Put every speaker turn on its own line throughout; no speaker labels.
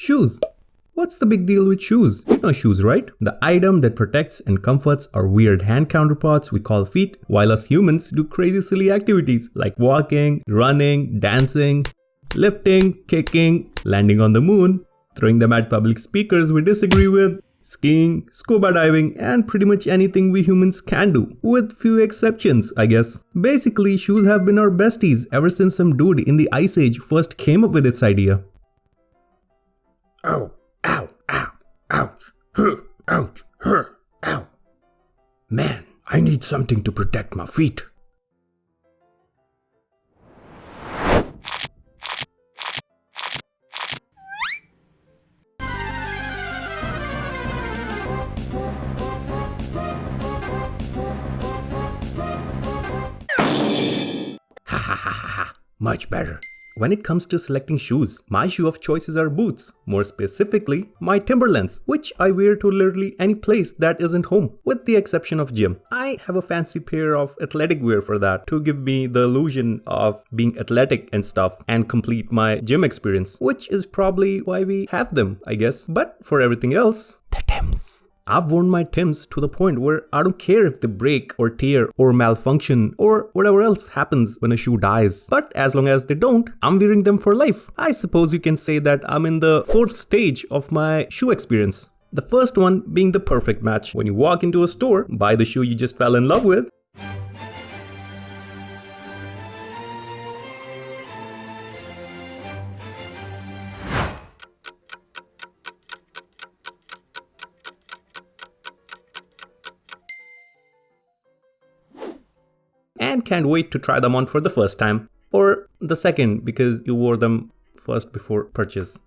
Shoes. What's the big deal with shoes? You know shoes, right? The item that protects and comforts our weird hand counterparts we call feet, while us humans do crazy silly activities like walking, running, dancing, lifting, kicking, landing on the moon, throwing them at public speakers we disagree with, skiing, scuba diving, and pretty much anything we humans can do, with few exceptions, I guess. Basically, shoes have been our besties ever since some dude in the Ice Age first came up with its idea.
Oh, ow, ow, ouch, huh, ouch, huh, ow. Man, I need something to protect my feet. Ha ha ha ha ha, much better.
When it comes to selecting shoes, my shoe of choices are boots, more specifically my Timberlands, which I wear to literally any place that isn't home, with the exception of gym. I have a fancy pair of athletic wear for that to give me the illusion of being athletic and stuff and complete my gym experience, which is probably why we have them, I guess. But for everything else, the Tims. I've worn my Tims to the point where I don't care if they break or tear or malfunction or whatever else happens when a shoe dies. But as long as they don't, I'm wearing them for life. I suppose you can say that I'm in the fourth stage of my shoe experience. The first one being the perfect match. When you walk into a store, buy the shoe you just fell in love with, and can't wait to try them on for the first time. Or the second because you wore them first before purchase.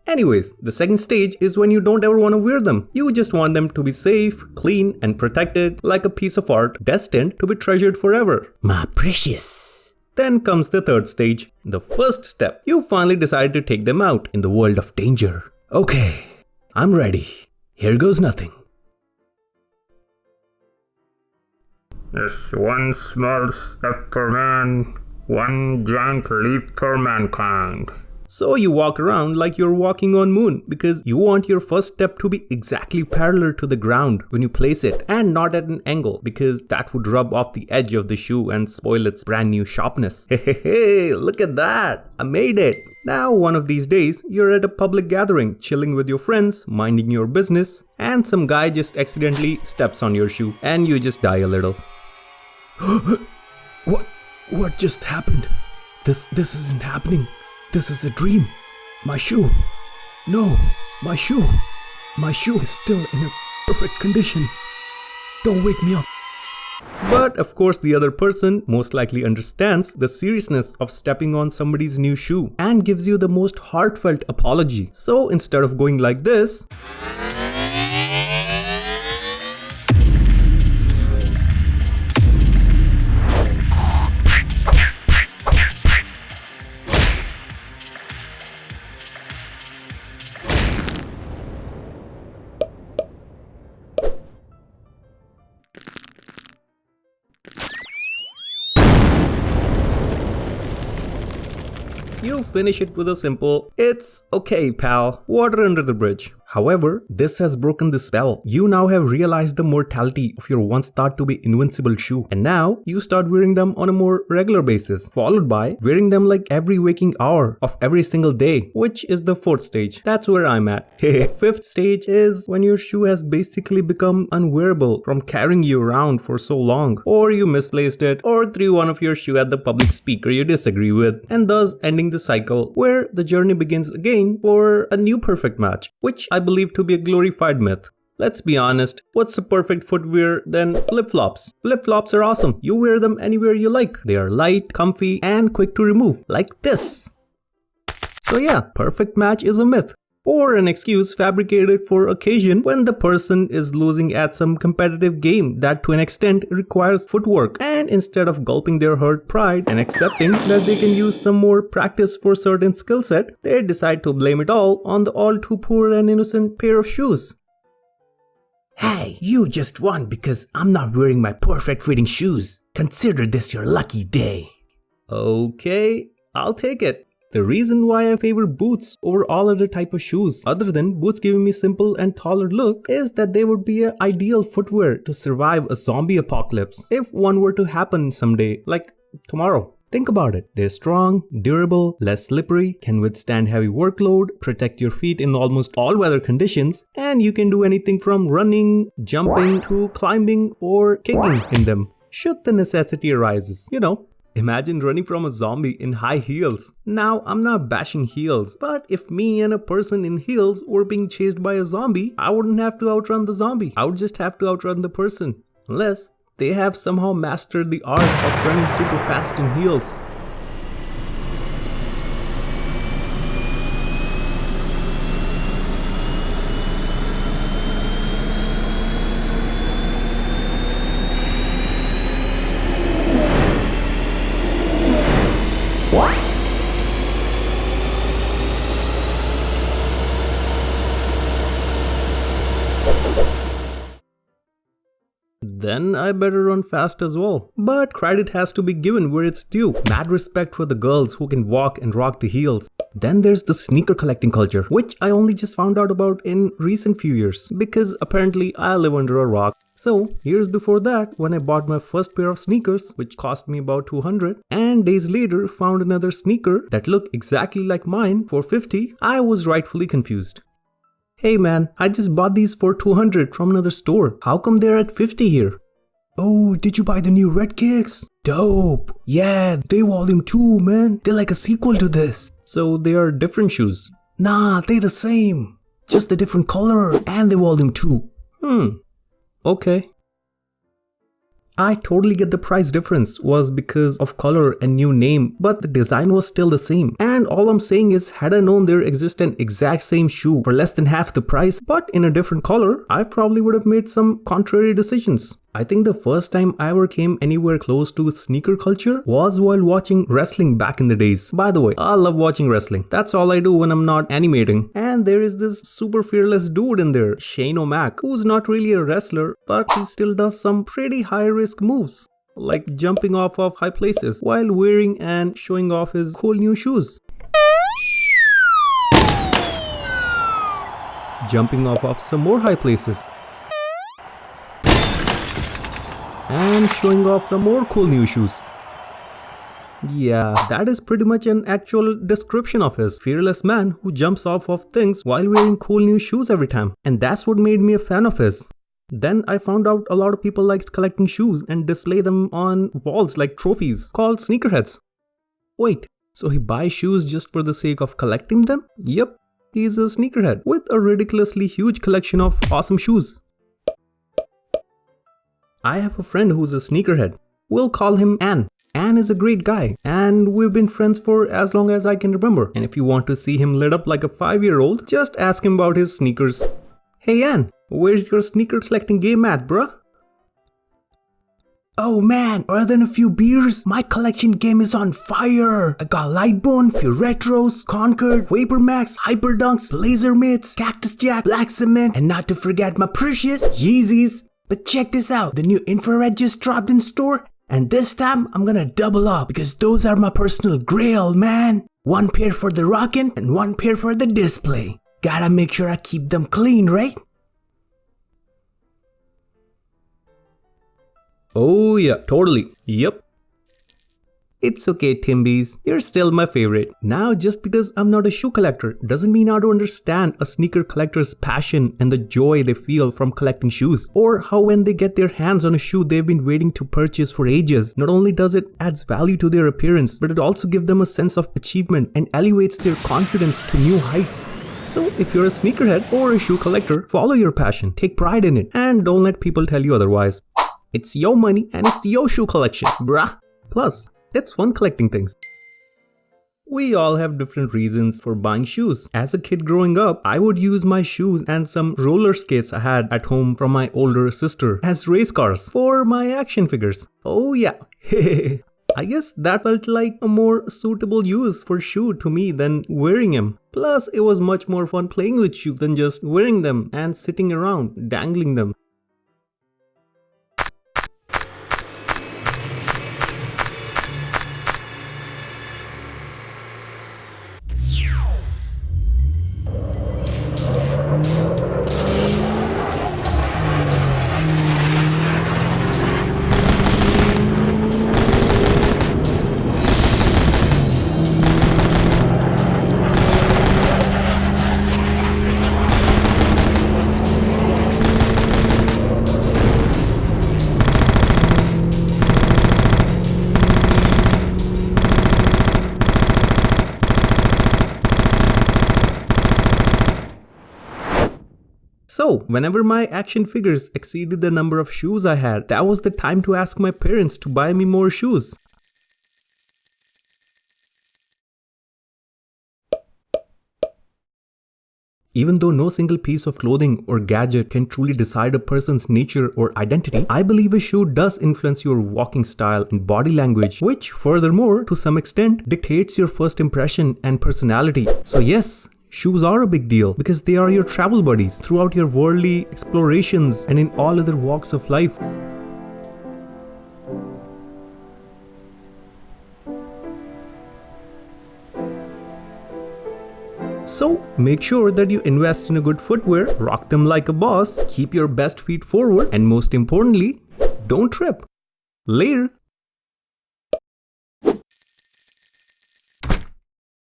Anyways, the second stage is when you don't ever want to wear them. You just want them to be safe, clean, and protected like a piece of art destined to be treasured forever.
My precious.
Then comes the third stage, the first step. You finally decide to take them out in the world of danger.
Okay, I'm ready. Here goes nothing.
It's one small step for man, one giant leap for mankind.
So you walk around like you're walking on moon because you want your first step to be exactly parallel to the ground when you place it and not at an angle because that would rub off the edge of the shoe and spoil its brand new sharpness. Hey, look at that! I made it! Now one of these days, you're at a public gathering, chilling with your friends, minding your business, and some guy just accidentally steps on your shoe and you just die a little.
What just happened? This isn't happening. This is a dream. My shoe. No, my shoe. My shoe is still in a perfect condition. Don't wake me up.
But of course the other person most likely understands the seriousness of stepping on somebody's new shoe and gives you the most heartfelt apology. So instead of going like this, you finish it with a simple, "It's okay, pal, water under the bridge." However, this has broken the spell. You now have realized the mortality of your once thought to be invincible shoe, and now you start wearing them on a more regular basis, followed by wearing them like every waking hour of every single day, which is the fourth stage. That's where I'm at. Fifth stage is when your shoe has basically become unwearable from carrying you around for so long, or you misplaced it, or threw one of your shoe at the public speaker you disagree with, and thus ending the cycle where the journey begins again for a new perfect match, which I believe to be a glorified myth. Let's be honest, what's a perfect footwear than flip-flops? Flip-flops are awesome. You wear them anywhere you like. They are light, comfy, and quick to remove, like this. So yeah, perfect match is a myth, or an excuse fabricated for occasion when the person is losing at some competitive game that to an extent requires footwork, and instead of gulping their hurt pride and accepting that they can use some more practice for certain skill set, they decide to blame it all on the all too poor and innocent pair of shoes.
Hey, you just won because I'm not wearing my perfect fitting shoes. Consider this your lucky day.
Okay, I'll take it. The reason why I favor boots over all other type of shoes, other than boots giving me simple and taller look, is that they would be an ideal footwear to survive a zombie apocalypse if one were to happen someday, like tomorrow. Think about it. They're strong, durable, less slippery, can withstand heavy workload, protect your feet in almost all weather conditions, and you can do anything from running, jumping to climbing or kicking in them, should the necessity arises. You know, imagine running from a zombie in high heels. Now, I'm not bashing heels, but if me and a person in heels were being chased by a zombie, I wouldn't have to outrun the zombie. I would just have to outrun the person. Unless they have somehow mastered the art of running super fast in heels. Then I better run fast as well. But credit has to be given where it's due. Mad respect for the girls who can walk and rock the heels. Then there's the sneaker collecting culture, which I only just found out about in recent few years, because apparently I live under a rock. So years before that, when I bought my first pair of sneakers, which cost me about 200, and days later found another sneaker that looked exactly like mine for 50, I was rightfully confused. Hey man, I just bought these for 200 from another store. How come they're at 50 here?
Oh, did you buy the new Red Kicks? Dope. Yeah, they volume 2, man. They're like a sequel to this.
So they are different shoes?
Nah, they the same. Just a different color and the volume 2.
Okay. I totally get the price difference was because of color and new name, but the design was still the same. And all I'm saying is, had I known there exists an exact same shoe for less than half the price, but in a different color, I probably would have made some contrary decisions. I think the first time I ever came anywhere close to sneaker culture was while watching wrestling back in the days. By the way, I love watching wrestling. That's all I do when I'm not animating. And there is this super fearless dude in there, Shane O'Mac, who's not really a wrestler, but he still does some pretty high risk moves, like jumping off of high places while wearing and showing off his cool new shoes. Jumping off of some more high places. And showing off some more cool new shoes. Yeah, that is pretty much an actual description of his fearless man who jumps off of things while wearing cool new shoes every time. And that's what made me a fan of his. Then I found out a lot of people likes collecting shoes and display them on walls like trophies called sneakerheads. Wait, so he buys shoes just for the sake of collecting them? Yep, he's a sneakerhead with a ridiculously huge collection of awesome shoes. I have a friend who's a sneakerhead. We'll call him Ann. Ann is a great guy, and we've been friends for as long as I can remember. And if you want to see him lit up like a 5-year-old, just ask him about his sneakers. Hey Ann, where's your sneaker collecting game at, bruh?
Oh man, other than a few beers, my collection game is on fire. I got Lightbone, few retros, Concord, Vapor Max, Hyperdunks, Blazer Mitts, Cactus Jack, Black Cement, and not to forget my precious Yeezys. But check this out, the new infrared just dropped in store, and this time I'm gonna double up because those are my personal grail, man. One pair for the rockin' and one pair for the display. Gotta make sure I keep them clean, right?
Oh yeah, totally. Yep. It's okay, Timbies, you're still my favorite. Now, just because I'm not a shoe collector doesn't mean I don't understand a sneaker collector's passion and the joy they feel from collecting shoes. Or how when they get their hands on a shoe they've been waiting to purchase for ages, not only does it adds value to their appearance, but it also gives them a sense of achievement and elevates their confidence to new heights. So if you're a sneakerhead or a shoe collector, follow your passion, take pride in it, and don't let people tell you otherwise. It's your money and it's your shoe collection, bruh. Plus, it's fun collecting things. We all have different reasons for buying shoes. As a kid growing up, I would use my shoes and some roller skates I had at home from my older sister as race cars for my action figures. Oh yeah, I guess that felt like a more suitable use for shoe to me than wearing them. Plus, it was much more fun playing with shoes than just wearing them and sitting around, dangling them. So, whenever my action figures exceeded the number of shoes I had, that was the time to ask my parents to buy me more shoes. Even though no single piece of clothing or gadget can truly decide a person's nature or identity, I believe a shoe does influence your walking style and body language, which furthermore, to some extent, dictates your first impression and personality. So yes, shoes are a big deal because they are your travel buddies throughout your worldly explorations and in all other walks of life. So make sure that you invest in a good footwear, rock them like a boss, keep your best feet forward, and most importantly, don't trip. Later.